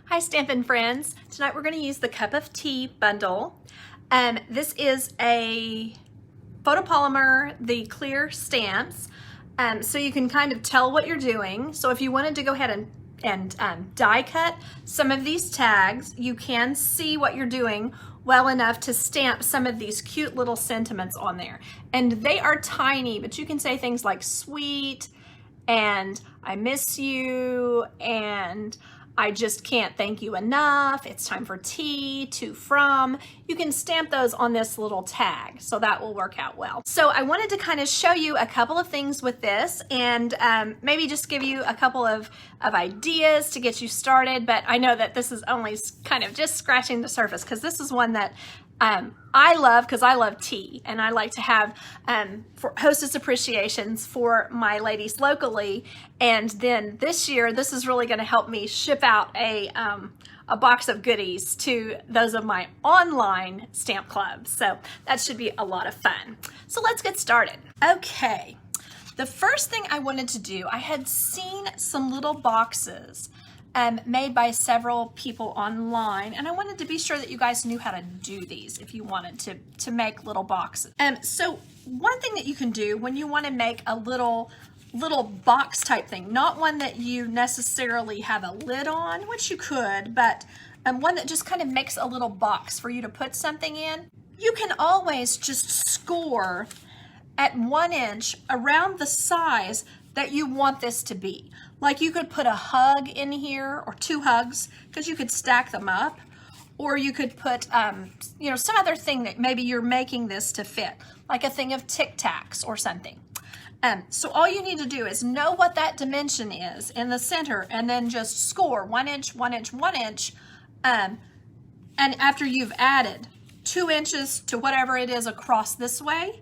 Hi Stampin' friends. Tonight we're going to use the Cup of Tea bundle. This is a photopolymer, the clear stamps, so you can kind of tell what you're doing. So if you wanted to go ahead and die cut some of these tags, you can see what you're doing well enough to stamp some of these cute little sentiments on there. And they are tiny, but you can say things like sweet and I miss you and I just can't thank you enough. It's time for tea, to, from. You can stamp those on this little tag, so that will work out well. So I wanted to kind of show you a couple of things with this and maybe just give you a couple of ideas to get you started, but I know that this is only kind of just scratching the surface because this is one that I love because I love tea and I like to have for hostess appreciations for my ladies locally. And then this year, this is really going to help me ship out a box of goodies to those of my online stamp clubs. So that should be a lot of fun. So let's get started. Okay, the first thing I wanted to do, I had seen some little boxes made by several people online, and I wanted to be sure that you guys knew how to do these if you wanted to make little boxes. So one thing that you can do when you want to make a little box type thing, not one that you necessarily have a lid on, which you could, but one that just kind of makes a little box for you to put something in, you can always just score at 1 inch around the size that you want this to be. Like you could put a hug in here or 2 hugs because you could stack them up, or you could put some other thing that maybe you're making this to fit, like a thing of Tic Tacs or something. So all you need to do is know what that dimension is in the center and then just score 1 inch, 1 inch, 1 inch. And after you've added 2 inches to whatever it is across this way,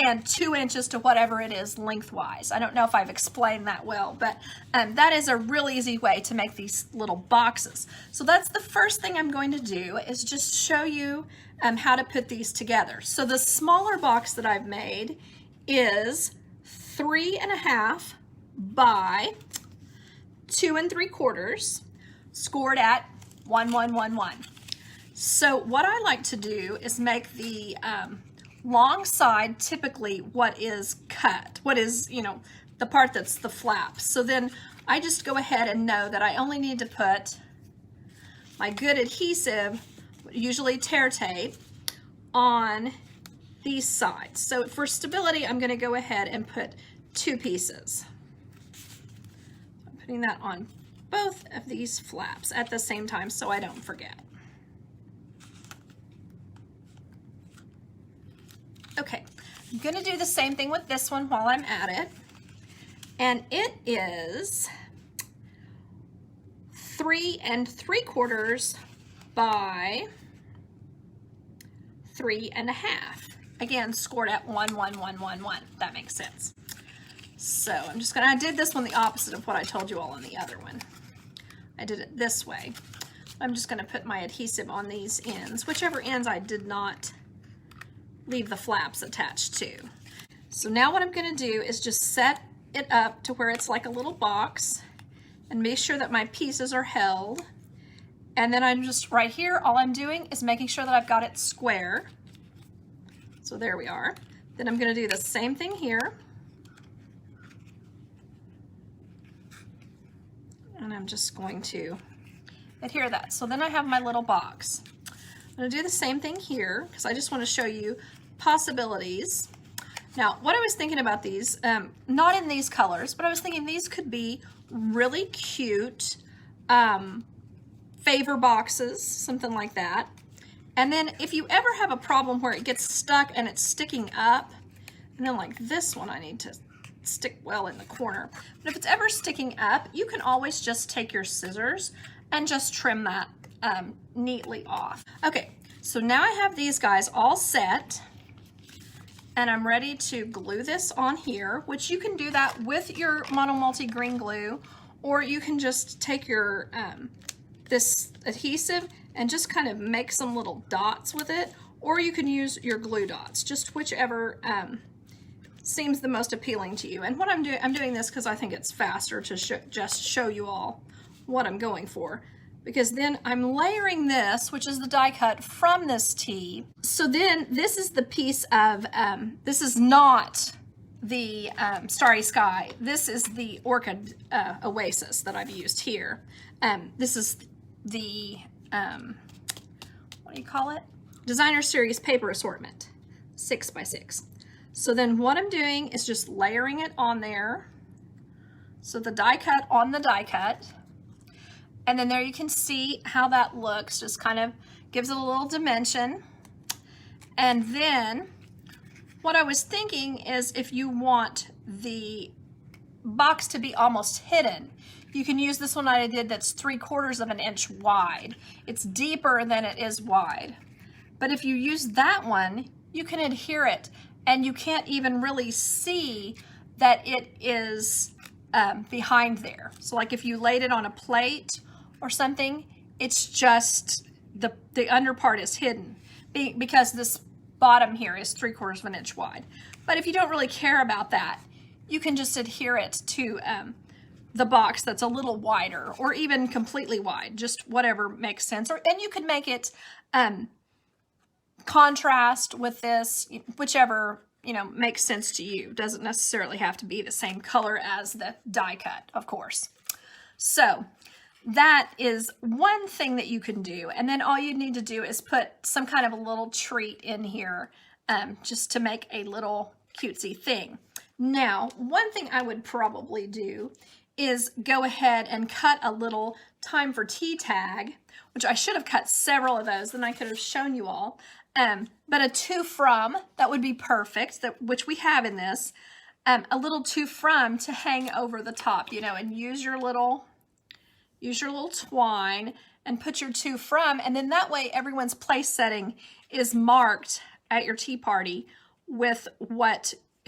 and 2 inches to whatever it is lengthwise. I don't know if I've explained that well, but that is a real easy way to make these little boxes. So that's the first thing I'm going to do, is just show you how to put these together. So the smaller box that I've made is 3.5 by 2 3/4, scored at 1 1 1 1. So what I like to do is make the long side typically what is cut, what is, the part that's the flap. So then I just go ahead and know that I only need to put my good adhesive, usually tear tape, on these sides. So for stability, I'm going to go ahead and put 2 pieces. I'm putting that on both of these flaps at the same time so I don't forget. Okay, I'm going to do the same thing with this one while I'm at it, and it is 3 3/4 by 3.5. Again, scored at 1 1 1 1 1. That makes sense. So I did this one the opposite of what I told you all on the other one. I did it this way. I'm just going to put my adhesive on these ends, whichever ends I did not leave the flaps attached to. So now what I'm going to do is just set it up to where it's like a little box and make sure that my pieces are held. And then I'm just right here, all I'm doing is making sure that I've got it square. So there we are. Then I'm going to do the same thing here. And I'm just going to adhere that. So then I have my little box. I'm going to do the same thing here because I just want to show you possibilities. Now, what I was thinking about these, not in these colors, but I was thinking these could be really cute favor boxes, something like that. And then if you ever have a problem where it gets stuck and it's sticking up, and then like this one I need to stick well in the corner. But if it's ever sticking up, you can always just take your scissors and just trim that neatly off. Okay, so now I have these guys all set, and I'm ready to glue this on here, which you can do that with your Mono Multi green glue, or you can just take your this adhesive and just kind of make some little dots with it, or you can use your glue dots, just whichever seems the most appealing to you. And what I'm doing this because I think it's faster to just show you all what I'm going for. because then I'm layering this, which is the die cut from this tea. So then this is the piece of, this is not the Starry Sky. This is the Orchid Oasis that I've used here. This is the, what do you call it? Designer Series paper assortment, 6x6. So then what I'm doing is just layering it on there. So the die cut on the die cut. And then there you can see how that looks, just kind of gives it a little dimension. And then what I was thinking is if you want the box to be almost hidden, you can use this one I did that's 3/4 of an inch wide. It's deeper than it is wide. But if you use that one, you can adhere it and you can't even really see that it is behind there. So like if you laid it on a plate or something, it's just the under part is hidden because this bottom here is 3/4 of an inch wide. But if you don't really care about that, you can just adhere it to the box that's a little wider or even completely wide, just whatever makes sense. And you could make it contrast with this, whichever makes sense to you. Doesn't necessarily have to be the same color as the die cut, of course. So that is one thing that you can do. And then all you need to do is put some kind of a little treat in here just to make a little cutesy thing. Now, one thing I would probably do is go ahead and cut a little time for tea tag, which I should have cut several of those, then I could have shown you all. But a to from, that would be perfect, which we have in this. A little to from to hang over the top, and use your little twine and put your to from, and then that way everyone's place setting is marked at your tea party with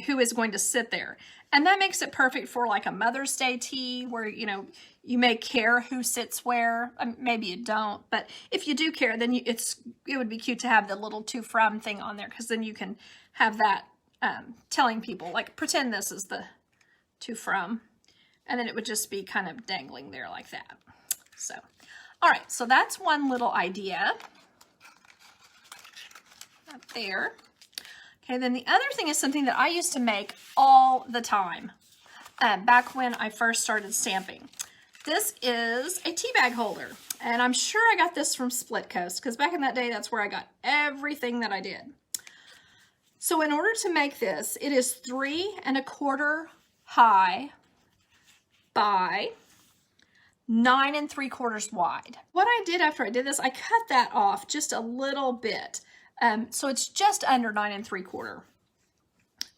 who is going to sit there. And that makes it perfect for like a Mother's Day tea where, you may care who sits where. Maybe you don't, but if you do care, then it would be cute to have the little to from thing on there, because then you can have that telling people, like, pretend this is the to from, and then it would just be kind of dangling there like that. So, all right, so that's one little idea up there. Okay, then the other thing is something that I used to make all the time back when I first started stamping. This is a tea bag holder, and I'm sure I got this from Split Coast, because back in that day, that's where I got everything that I did. So in order to make this, it is 3 1/4 high by 9 3/4 wide. What I did after I did this, I cut that off just a little bit. So it's just under 9 3/4.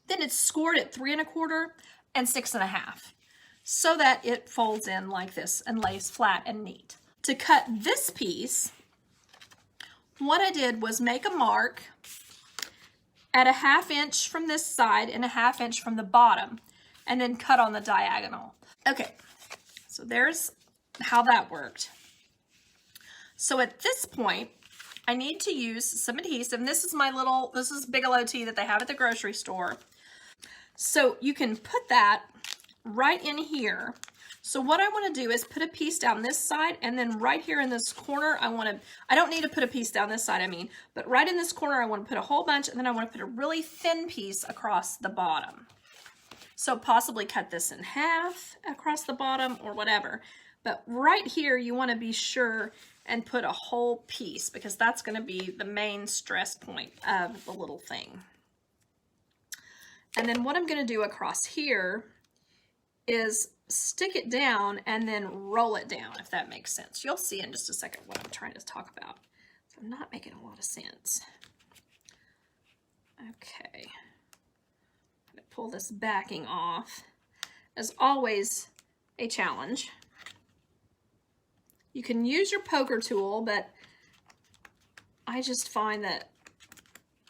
Then it's scored at 3 1/4 and 6 1/2, so that it folds in like this and lays flat and neat. To cut this piece, what I did was make a mark at a 1/2 inch from this side and a 1/2 inch from the bottom, and then cut on the diagonal. Okay, so there's how that worked. So at this point, I need to use some adhesive. And this is Bigelow tea that they have at the grocery store. So you can put that right in here. So what I want to do is put a piece down this side, and then right here in this corner, I don't need to put a piece down this side, but right in this corner, I want to put a whole bunch, and then I want to put a really thin piece across the bottom. So possibly cut this in half across the bottom or whatever. But right here, you want to be sure and put a whole piece, because that's going to be the main stress point of the little thing. And then what I'm going to do across here is stick it down and then roll it down, if that makes sense. You'll see in just a second what I'm trying to talk about. So I'm not making a lot of sense. Okay. I'm going to pull this backing off. As always, a challenge. You can use your poker tool, but I just find that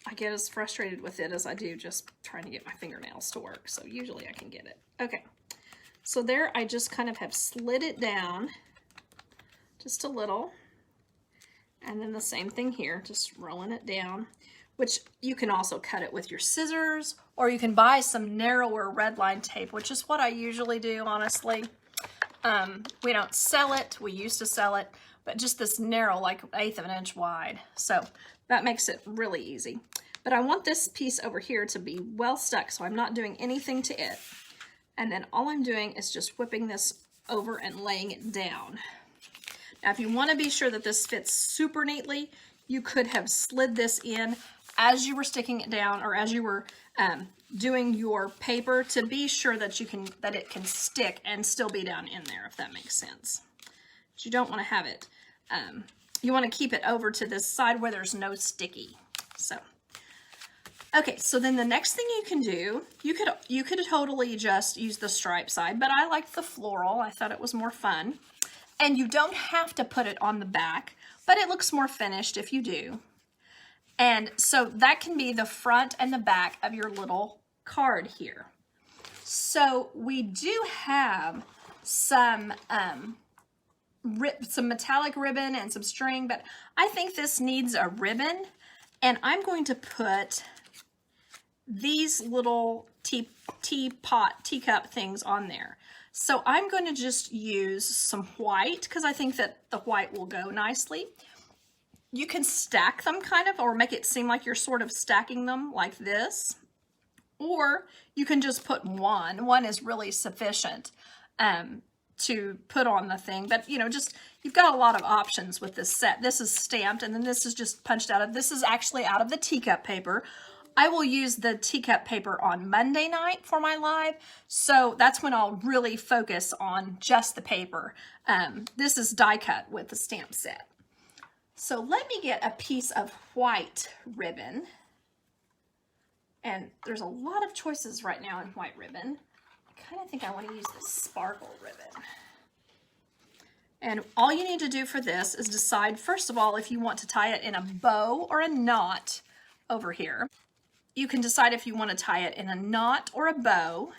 I get as frustrated with it as I do just trying to get my fingernails to work. So usually I can get it. Okay. So there I just kind of have slid it down just a little. And then the same thing here, just rolling it down, which you can also cut it with your scissors, or you can buy some narrower red line tape, which is what I usually do, honestly. We don't sell it. We used to sell it, but just this narrow, like 1/8 of an inch wide. So that makes it really easy. But I want this piece over here to be well stuck, so I'm not doing anything to it. And then all I'm doing is just whipping this over and laying it down. Now, if you want to be sure that this fits super neatly, you could have slid this in as you were sticking it down, or as you were doing your paper, to be sure that it can stick and still be down in there, if that makes sense. But you don't want to have it. You want to keep it over to this side where there's no sticky. So, okay. So then the next thing you can do, you could totally just use the stripe side, but I liked the floral. I thought it was more fun. And you don't have to put it on the back, but it looks more finished if you do. And so that can be the front and the back of your little card here. So we do have some metallic ribbon and some string, but I think this needs a ribbon, and I'm going to put these little teacup things on there. So I'm going to just use some white, because I think that the white will go nicely. You can stack them kind of, or make it seem like you're sort of stacking them like this. Or you can just put one. One is really sufficient to put on the thing. But, you know, just, you've got a lot of options with this set. This is stamped, and then this is just punched out of, this is actually out of the teacup paper. I will use the teacup paper on Monday night for my live, so that's when I'll really focus on just the paper. This is die cut with the stamp set. So let me get a piece of white ribbon, and there's a lot of choices right now in white ribbon. I kind of think I want to use this sparkle ribbon. And all you need to do for this is decide, first of all, if you want to tie it in a bow or a knot over here. You can decide if you want to tie it in a knot or a bow,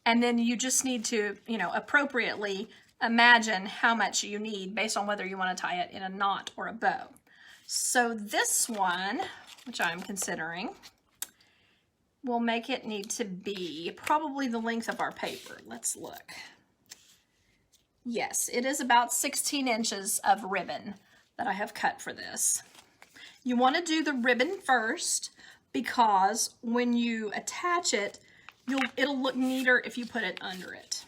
and then you just need to, you know, appropriately imagine how much you need based on whether you want to tie it in a knot or a bow. So this one, which I'm considering, will make it need to be probably the length of our paper. Let's look. Yes, it is about 16 inches of ribbon that I have cut for this. You want to do the ribbon first, because when you attach it, it'll look neater if you put it under it.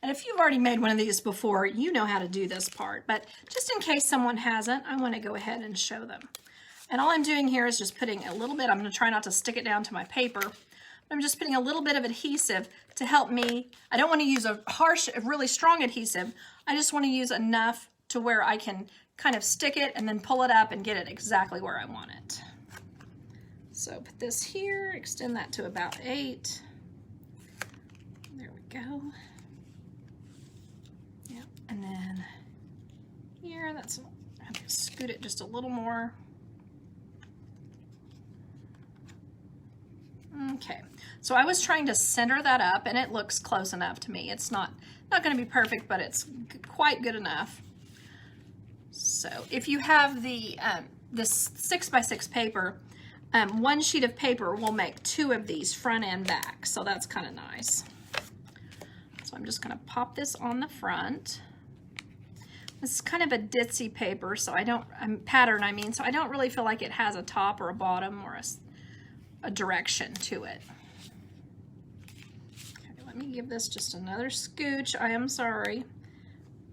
And if you've already made one of these before, you know how to do this part, but just in case someone hasn't, I want to go ahead and show them. And all I'm doing here is just putting a little bit, I'm going to try not to stick it down to my paper, but I'm just putting a little bit of adhesive to help me. I don't want to use a harsh, really strong adhesive. I just want to use enough to where I can kind of stick it and then pull it up and get it exactly where I want it. So put this here, extend that to about 8. There we go. Yep, and then here, I have to scoot it just a little more. Okay, so I was trying to center that up, and it looks close enough to me. It's not going to be perfect, but it's quite good enough. So if you have the this 6x6 paper, one sheet of paper will make 2 of these, front and back, so that's kind of nice. So I'm just going to pop this on the front. This is kind of a ditzy paper, so pattern, so I don't really feel like it has a top or a bottom or a direction to it. Okay, let me give this just another scooch. I am sorry.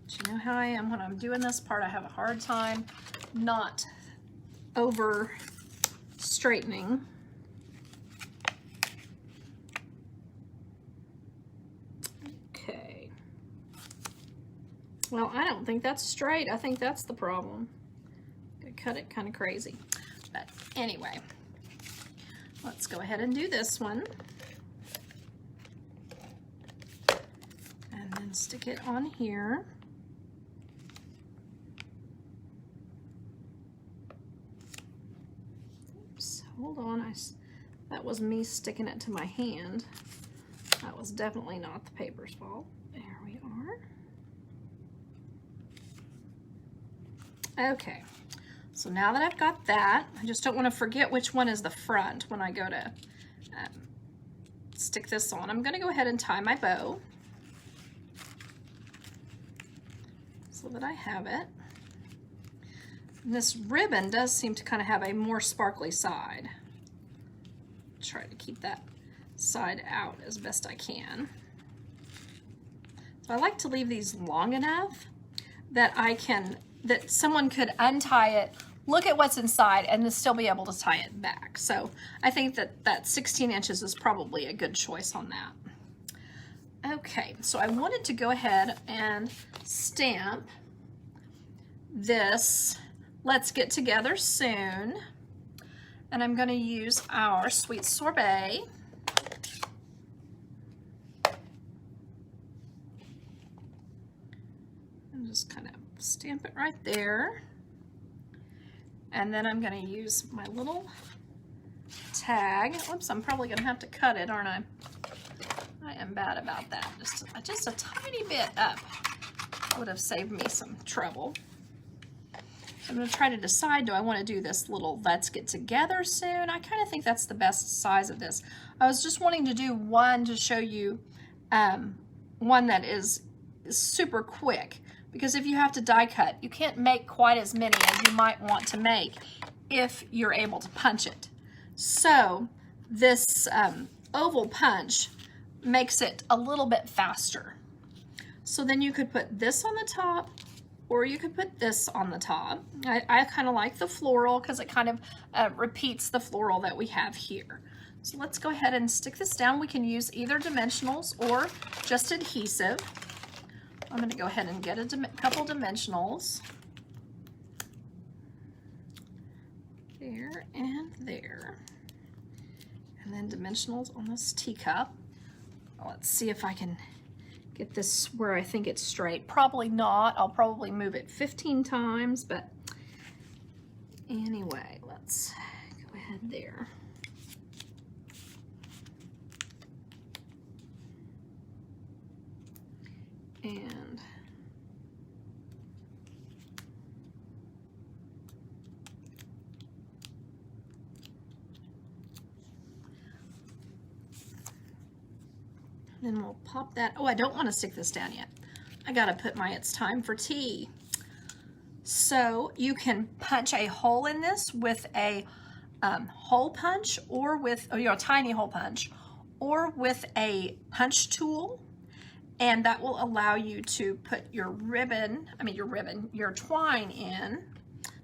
But you know how I am when I'm doing this part. I have a hard time not over straightening. Okay. Well, I don't think that's straight. I think that's the problem. I cut it kind of crazy. But anyway, let's go ahead and do this one. And then stick it on here. Hold on, that was me sticking it to my hand. That was definitely not the paper's fault. There we are. Okay, so now that I've got that, I just don't want to forget which one is the front when I go to stick this on. I'm going to go ahead and tie my bow so that I have it. And this ribbon does seem to kind of have a more sparkly side. Try to keep that side out as best I can. So I like to leave these long enough that that someone could untie it, look at what's inside, and then still be able to tie it back. So I think that 16 inches is probably a good choice on that. Okay, so I wanted to go ahead and stamp this Let's Get Together Soon. And I'm going to use our Sweet Sorbet. And just kind of stamp it right there. And then I'm going to use my little tag. Whoops, I'm probably going to have to cut it, aren't I? I am bad about that. Just a tiny bit up would have saved me some trouble. I'm going to try to decide, do I want to do this little Let's Get Together Soon? I kind of think that's the best size of this. I was just wanting to do one to show you one that is super quick, because if you have to die cut, you can't make quite as many as you might want to make if you're able to punch it. So this oval punch makes it a little bit faster. So then you could put this on the top, or you could put this on the top. I kind of like the floral because it kind of repeats the floral that we have here. So let's go ahead and stick this down. We can use either dimensionals or just adhesive. I'm going to go ahead and get a couple dimensionals. There and there. And then dimensionals on this teacup. Let's see if I can get this where I think it's straight. Probably not. I'll probably move it 15 times, but anyway, let's go ahead there. And then we'll pop that. Oh, I don't want to stick this down yet. I gotta put my It's Time for Tea. So you can punch a hole in this with a hole punch, or with a tiny hole punch, or with a punch tool, and that will allow you to put your your twine in.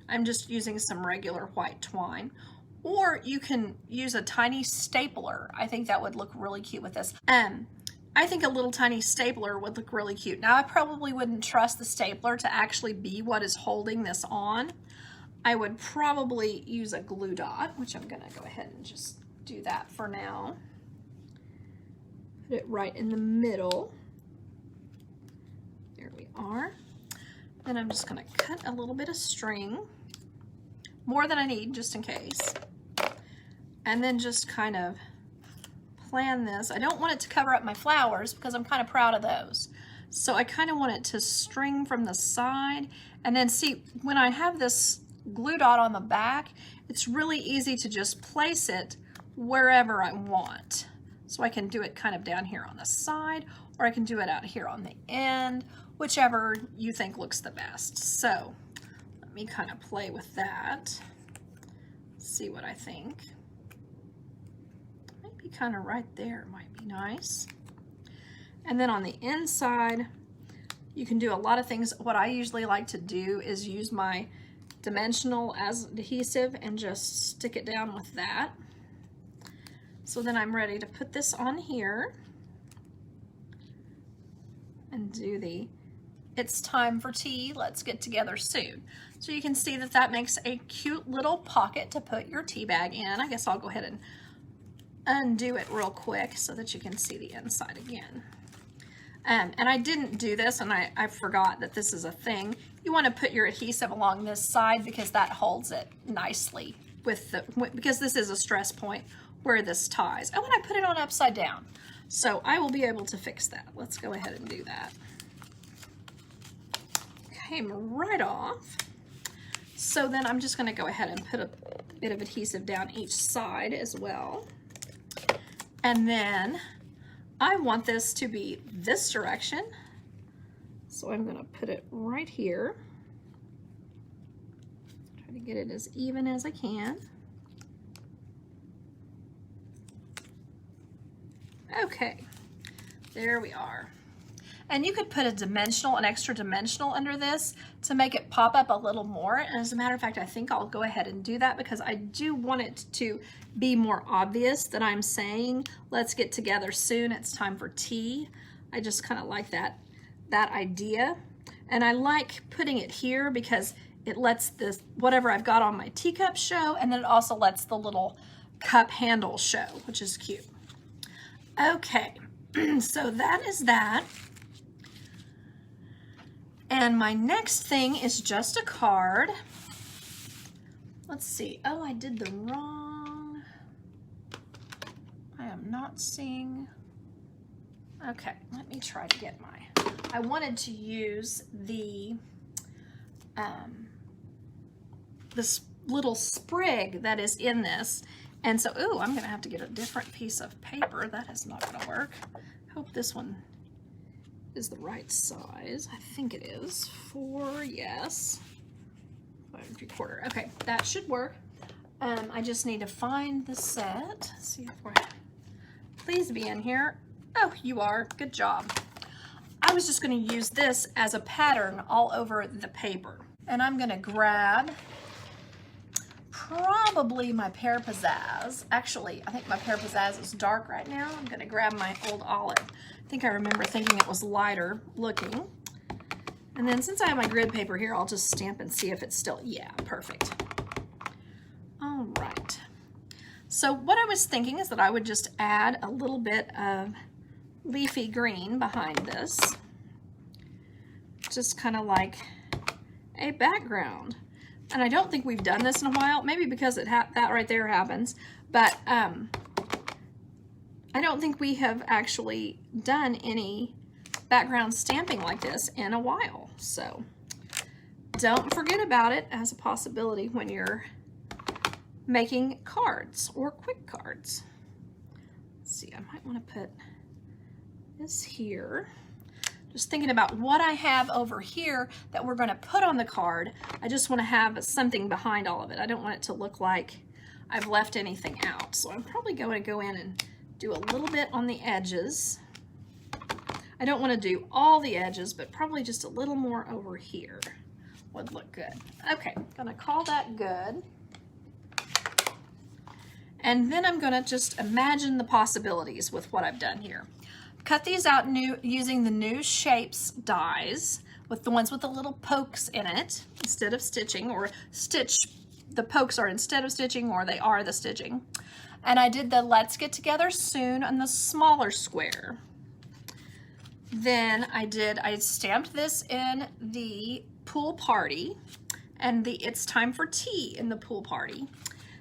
I'm just using some regular white twine. Or you can use a tiny stapler. I think that would look really cute with this. I think a little tiny stapler would look really cute. Now, I probably wouldn't trust the stapler to actually be what is holding this on. I would probably use a glue dot, which I'm gonna go ahead and just do that for now. Put it right in the middle. There we are. Then I'm just gonna cut a little bit of string, more than I need, just in case. And then just kind of plan this. I don't want it to cover up my flowers because I'm kind of proud of those. So I kind of want it to string from the side. And then see, when I have this glue dot on the back, it's really easy to just place it wherever I want. So I can do it kind of down here on the side, or I can do it out here on the end, whichever you think looks the best. So let me kind of play with that. See what I think. Maybe kind of right there might be nice. And then on the inside, you can do a lot of things. What I usually like to do is use my dimensional as adhesive and just stick it down with that. So then I'm ready to put this on here and do the It's Time for Tea, Let's Get Together Soon. So you can see that that makes a cute little pocket to put your tea bag in. I guess I'll go ahead and undo it real quick so that you can see the inside again. And I didn't do this, and I forgot that this is a thing. You want to put your adhesive along this side because that holds it nicely because this is a stress point where this ties. Oh, and I put it on upside down. So I will be able to fix that. Let's go ahead and do that. Came right off. So then I'm just going to go ahead and put a bit of adhesive down each side as well. And then I want this to be this direction. So I'm going to put it right here. Try to get it as even as I can. Okay, there we are. And you could put an extra dimensional under this to make it pop up a little more. And as a matter of fact, I think I'll go ahead and do that because I do want it to be more obvious that I'm saying, let's get together soon, it's time for tea. I just kind of like that idea. And I like putting it here because it lets this, whatever I've got on my teacup show, and then it also lets the little cup handle show, which is cute. Okay, so that is that. And my next thing is just a card. Let's see. Oh, I did the wrong. I am not seeing. Okay, let me try to get I wanted to use this little sprig that is in this. And so, ooh, I'm gonna have to get a different piece of paper. That is not gonna work. Hope this one is the right size. I think it is. 4, yes. 5 3/4. Okay, that should work. I just need to find the set. See if we're. Please be in here. Oh, you are. Good job. I was just going to use this as a pattern all over the paper, and I'm going to grab probably my Pear Pizzazz. Actually, I think my Pear Pizzazz is dark right now. I'm going to grab my Old Olive. I think I remember thinking it was lighter looking. And then since I have my grid paper here, I'll just stamp and see if it's still, yeah, perfect. All right. So what I was thinking is that I would just add a little bit of leafy green behind this. Just kind of like a background. And I don't think we've done this in a while, maybe because that right there happens, but I don't think we have actually done any background stamping like this in a while. So don't forget about it as a possibility when you're making cards or quick cards. Let's see, I might want to put this here. Just thinking about what I have over here that we're going to put on the card. I just want to have something behind all of it. I don't want it to look like I've left anything out. So I'm probably going to go in and do a little bit on the edges. I don't want to do all the edges, but probably just a little more over here would look good. Okay, going to call that good. And then I'm going to just imagine the possibilities with what I've done here. Cut these out using the new shapes dies with the ones with the little pokes in it instead of stitching, or stitch, the pokes are instead of stitching, or they are the stitching. And I did the let's get together soon on the smaller square. Then I stamped this in the pool party and the it's time for tea in the pool party.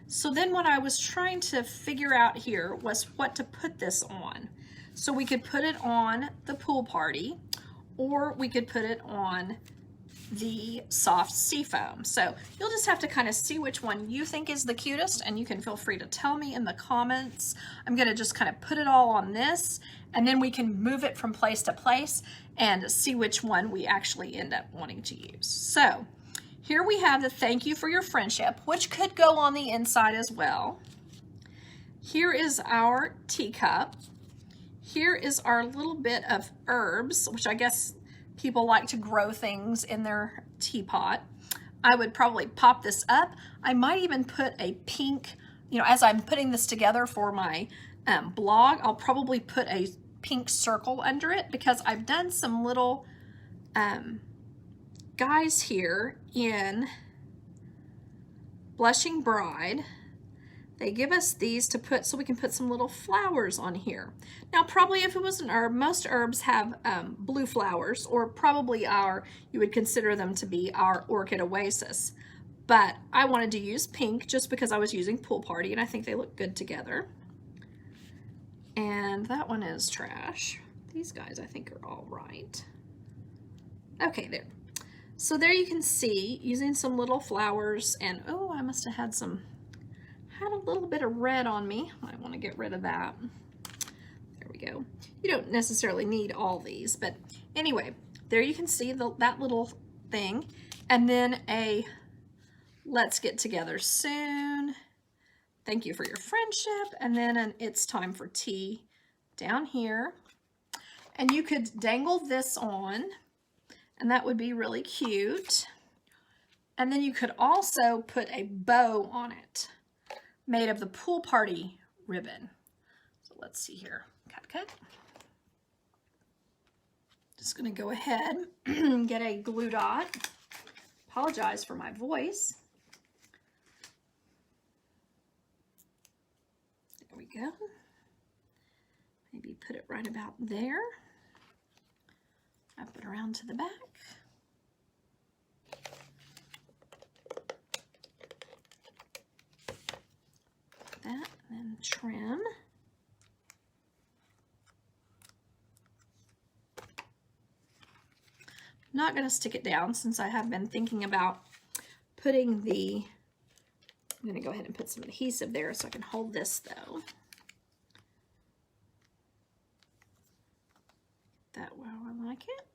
So then what I was trying to figure out here was what to put this on. So we could put it on the pool party, or we could put it on the soft seafoam. So you'll just have to kind of see which one you think is the cutest, and you can feel free to tell me in the comments. I'm gonna just kind of put it all on this, and then we can move it from place to place and see which one we actually end up wanting to use. So here we have the thank you for your friendship, which could go on the inside as well. Here is our teacup. Here is our little bit of herbs, which I guess people like to grow things in their teapot. I would probably pop this up. I might even put a pink, you know, as I'm putting this together for my blog, I'll probably put a pink circle under it, because I've done some little guys here in Blushing Bride. They give us these to put so we can put some little flowers on here. Now, probably if it was an herb, most herbs have blue flowers, or probably you would consider them to be our orchid oasis. But I wanted to use pink just because I was using pool party, and I think they look good together. And that one is trash. These guys I think are all right. Okay, there. So there you can see, using some little flowers, and oh, I must have had a little bit of red on me. I want to get rid of that. There we go. You don't necessarily need all these, but anyway, there you can see that little thing, and then a let's get together soon. Thank you for your friendship. And then it's time for tea down here. And you could dangle this on, and that would be really cute. And then you could also put a bow on it made of the pool party ribbon. So let's see here. Cut. Just going to go ahead and get a glue dot. Apologize for my voice. There we go. Maybe put it right about there. Wrap it around to the back. That, and then trim. I'm not going to stick it down since I have been thinking about putting the, I'm going to go ahead and put some adhesive there so I can hold this though. That way I like it.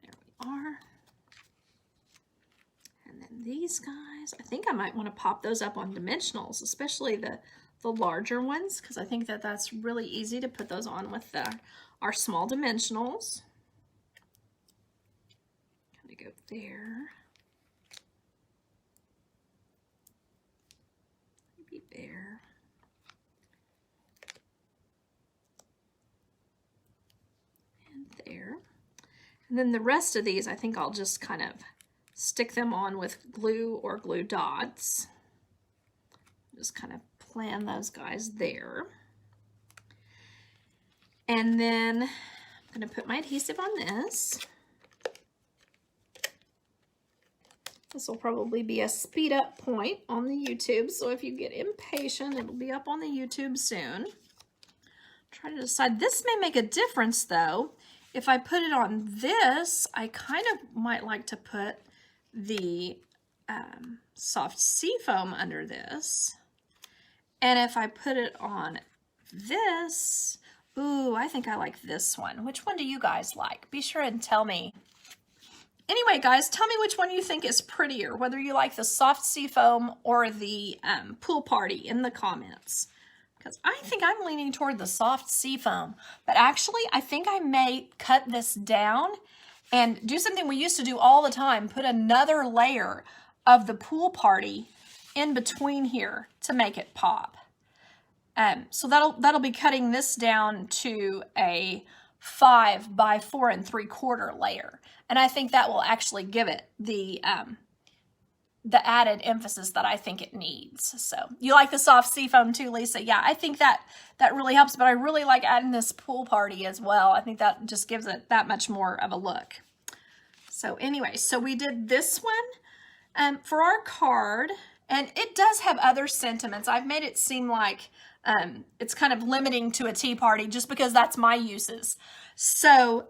There we are. And then these guys, I think I might want to pop those up on dimensionals, especially the larger ones, because I think that that's really easy to put those on with our small dimensionals. Kind of go there. Maybe there. And there. And then the rest of these, I think I'll just kind of stick them on with glue or glue dots. Just kind of plan those guys there. And then I'm going to put my adhesive on this. This will probably be a speed up point on the YouTube, so if you get impatient, it'll be up on the YouTube soon. Try to decide. This may make a difference though. If I put it on this, I kind of might like to put the soft seafoam under this. And if I put it on this, ooh, I think I like this one. Which one do you guys like? Be sure and tell me. Anyway, guys, tell me which one you think is prettier, whether you like the soft seafoam or the pool party in the comments. Because I think I'm leaning toward the soft seafoam. But actually, I think I may cut this down and do something we used to do all the time. Put another layer of the pool party in between here to make it pop. So that'll be cutting this down to a 5 by 4 3/4 layer. And I think that will actually give it the added emphasis that I think it needs. So you like the soft seafoam too, Lisa? Yeah, I think that really helps, but I really like adding this pool party as well. I think that just gives it that much more of a look. So anyway, so we did this one for our card, and it does have other sentiments. I've made it seem like it's kind of limiting to a tea party just because that's my uses. So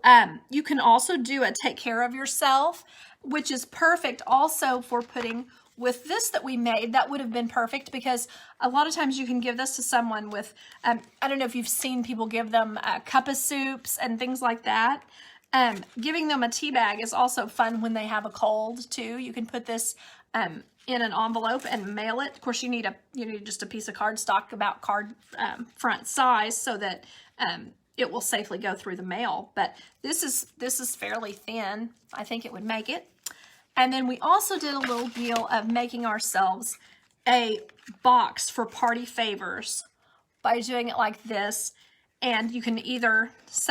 you can also do a take care of yourself, which is perfect also for putting with this that we made. That would have been perfect because a lot of times you can give this to someone with, I don't know if you've seen people give them a cup of soups and things like that. Giving them a tea bag is also fun when they have a cold too. You can put this in an envelope and mail it. Of course, you need just a piece of cardstock about card front size so that it will safely go through the mail. But this is fairly thin. I think it would make it. And then we also did a little deal of making ourselves a box for party favors by doing it like this. And you can either set